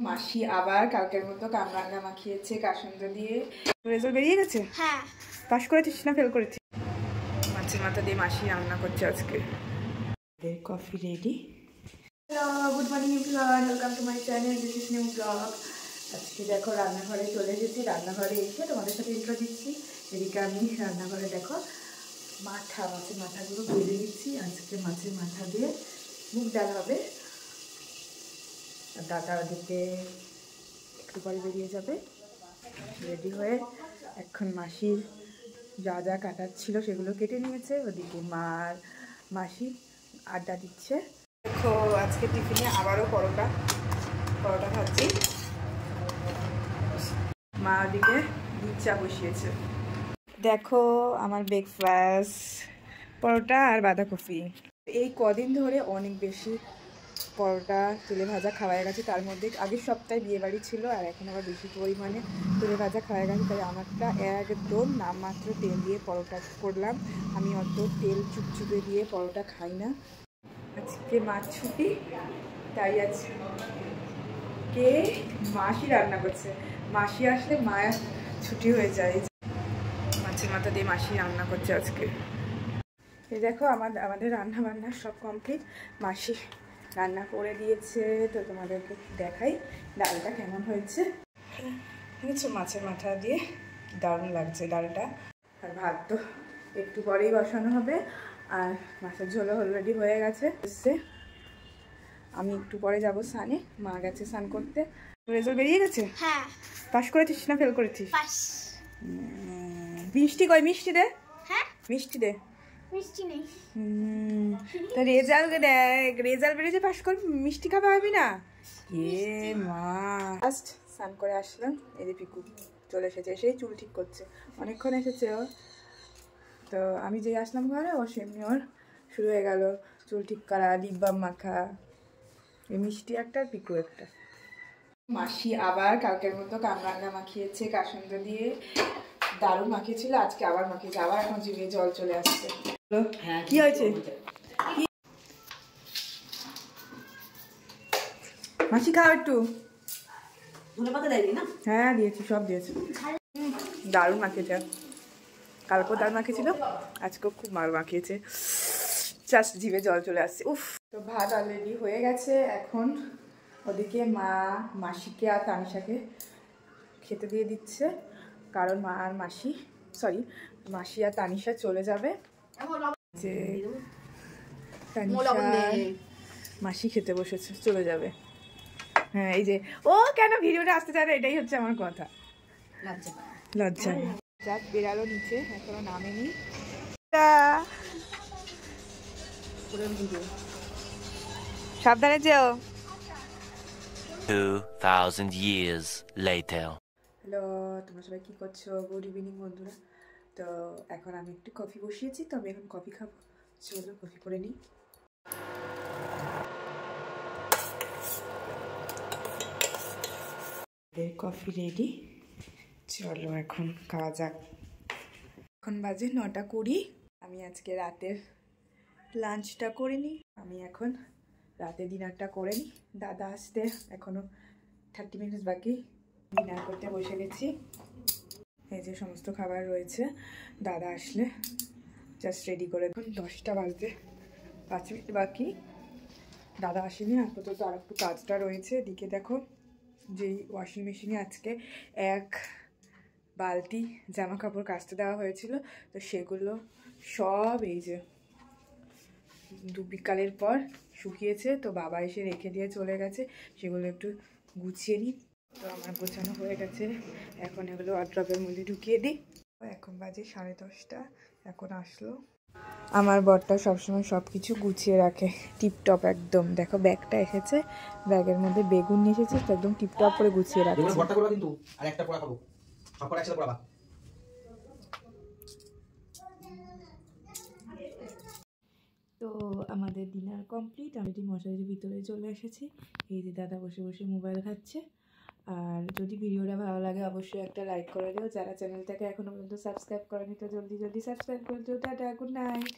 মাসি আবার কালকের মতো কামরাঙ্গা মাখিয়েছে কাসুন্দ দিয়ে। রেজাল্ট বেরিয়ে গেছে? হ্যাঁ। পাস করেছিস না ফেল করেছিস? মাছের মাথা দিয়ে মাসি রান্না করছে আজকে। Coffee ready. Hello, good morning everyone, welcome to my channel, this is new blog. আজকে দেখো রান্নাঘরে চলে এসেছি। রান্নাঘরে এসে তোমাদের সাথে ইন্ট্রো দিচ্ছি। এদিকে আমি রান্নাঘরে দেখো মাছের মাথাগুলো ভেজে দিচ্ছি। আজকে মাছের মাথা দিয়ে মুগ ডাল হবে। দাদা ওদিকে একটু পরে বেরিয়ে যাবে। রেডি হয়ে এখন মাসির যা যা কাটার ছিল সেগুলো কেটে নিয়েছে। ওদিকে মার মাসি আড্ডা দিচ্ছে। দেখো আজকে টিফিনে আবারও পরোটা খাচ্ছি। মা ওদিকে দুধ চা বসিয়েছে। দেখো আমার ব্রেকফাস্ট পরোটা আর বাঁধাকপি। এই কদিন ধরে অনেক বেশি পরোটা তেলে ভাজা খাওয়া গেছে। তার মধ্যে আগের সপ্তাহে বিয়েবাড়ি ছিল আর এখন আবার বেশি পরিমাণে তেলে ভাজা খাওয়া গেছে। তাই আমারটা একদম নামমাত্র তেল দিয়ে পরোটা করলাম। আমি অত তেল চুপচুপে দিয়ে পরোটা খাই না। আজকে মাছ ছুটি, তাই আজকে মাসি রান্না করছে। মাসি আসলে মায়ের ছুটি হয়ে যায়। মাছের মাথা দিয়ে মাসি রান্না করছে আজকে। এই দেখো আমাদের রান্না বান্না সব কমপ্লিট। মাসি রান্না করে দিয়েছে, তো তোমাদেরকে দেখাই ডালটা কেমন হয়েছে। বুঝেছো, মাছের মাথা দিয়ে দারুণ লাগছে ডালটা। আর ভাত তো একটু পরেই বসানো হবে। আর মাছের ঝোলও অলরেডি হয়ে গেছে। আমি একটু পরে যাব স্নানে, মা গেছে স্নান করতে। রেজাল্ট বেরিয়ে গেছে? হ্যাঁ। পাস করেছিস না ফেল করেছিস? পাস। মিষ্টি কই? মিষ্টি দে। হ্যাঁ, মিষ্টি দে। মিষ্টি নেই। তা রেজাল্ট দেখ, রেজাল্ট বেরিয়েছে, পাস কর, মিষ্টি খাবে হবে না? এ মা, ফার্স্ট স্নান করে আসলাম। এই যে পিকু চলে এসেছে, এসেই চুল ঠিক করছে। অনেকক্ষণ এসেছে ও। তো আমি যেই আসলাম ঘরে, ও সেমনি ওর শুরু হয়ে গেল চুল ঠিক করা, লিপ বাম মাখা। এই মিষ্টি একটা আর পিকু একটা। মাসি আবার কালকের মতো কামরাঙ্গা মাখিয়েছে কাসুন্দ দিয়ে। দারুণ মাখিয়েছিল, আজকে আবার মাখিয়েছে। আবার এখন জিভে জল চলে আসছে। কি হয়েছে? মাসি খাও একটু। হ্যাঁ দিয়েছি, সব দিয়েছি। দারুণ মাখিয়েছে। কালকেও দারুণ মাখিয়েছিল, আজকেও খুব মাল মাখিয়েছে। জাস্ট জিভে জল চলে আসছে। উফ। তো ভাত অলরেডি হয়ে গেছে। এখন ওদিকে মা মাসিকে আর তানিশাকে খেতে দিয়ে দিচ্ছে, কারণ মা আর মাসি মাসি আর তানিশা চলে যাবে। যে তানিশা মাসি খেতে বসেছে, চলে যাবে। হ্যাঁ, এই যে ও কেন ভিডিওটা আসতে চায় না, এটাই হচ্ছে আমার কথা। লজ্জা যাক, বেরালো নিচে, এখনো নামেনি। সাবধানে যেও। 2000 years later. হ্যালো, তোমরা সবাই কি করছো? গুড ইভিনিং বন্ধুরা। তো এখন আমি একটু কফি বসিয়েছি, তো আমি এখন কফি খাবো। চলো কফি করে নিই। কফি রেডি, চলো এখন খাওয়া যাক। এখন বাজে 9:20। আমি আজকে রাতের লাঞ্চটা করে নিই। আমি এখন রাতে ডিনারটা করে নিই। দাদা আসতে এখনো 30 মিনিট বাকি। ডিনার করতে বসে গেছি। এই যে সমস্ত খাবার রয়েছে, দাদা আসলে জাস্ট রেডি করে। এখন 10টা বাজতে 5 মিনিট বাকি। দাদা আসেনি আপাতত, আর একটু কাজটা রয়েছে। এদিকে দেখো, যেই ওয়াশিং মেশিনে আজকে 1 বালতি জামা কাপড় কাচতে দেওয়া হয়েছিল, তো সেগুলো সব এই যে বিকালের পর শুকিয়েছে। তো বাবা এসে রেখে দিয়ে চলে গেছে, সেগুলো একটু গুছিয়ে নিই। তো আমার গোছানো হয়ে গেছে, এখন এগুলো ওয়ার্ড্রপের মধ্যে ঢুকিয়ে দিই। এখন বাজে 10:30। এখন আসলো। আমার বরটা সবসময় সব কিছু গুছিয়ে রাখে টিপটপ একদম। দেখো ব্যাগটা এসেছে, ব্যাগের মধ্যে বেগুন নিয়ে এসেছে, তো একদম টিপটপ করে গুছিয়ে রাখছে। তো আমাদের ডিনার কমপ্লিট। আমি মশারির ভিতরে চলে এসেছি। এই যে দাদা বসে বসে মোবাইল খাচ্ছে। আর যদি ভিডিওটা ভালো লাগে অবশ্যই একটা লাইক করে দিও। যারা চ্যানেলটাকে এখনো পর্যন্ত সাবস্ক্রাইব করেনি, তো জলদি সাবস্ক্রাইব করে দিও। Tata, good night.